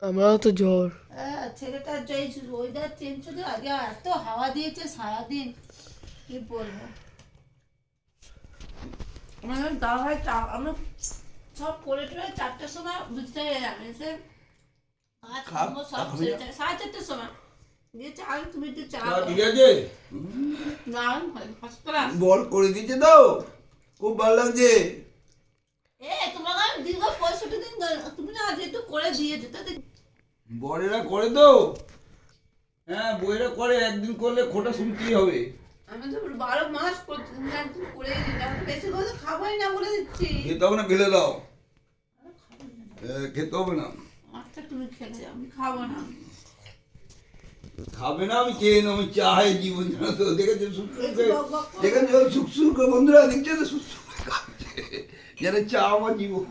আমারও তো জ্বর। হ্যাঁ, ছেলেটার যেই ওয়েদার চেঞ্জ হচ্ছে, আগে এত হাওয়া দিয়েছে সারাদিন, কি বলবো। আমার দাওয়া হয় আমরা সব করে টোরে 4টার সময় বুঝতে গেলাম, এসে কাজ কর্ম সব ছেড়ে 4:30টার সময় দিয়ে চা, তুমি একটু চা ঠিক আছে, দাও, ফার্স্ট ক্লাস। বল করে দিচ্ছে তো, খুব ভালো লাগছে। তোমাকে আমি দীর্ঘ 65 দিন তুমি না আজ একটু করে দিয়েছো, তাতে বড়েরা করে তো, হ্যাঁ বইরা করে, একদিন করলে খোটা শুনতেই হবে। আমি তো 12 মাস করছি, তুমি একদিন করে দিলে, আমি বেশি করে তো খাবোই না বলে দিচ্ছি। খেতে হবে না, ফেলে দাও। খেতে হবে না। আচ্ছা তুমি খেলে যাও, আমি খাবো না। খাবে না, আমি খেয়ে নেবো, আমি চাই জীবন জানো তো, দেখেছো দেখেছো সুখ সুখ বন্ধুরা, দেখছো তো সুখ সুখ খাচ্ছে, যেন চা আমার জীবন।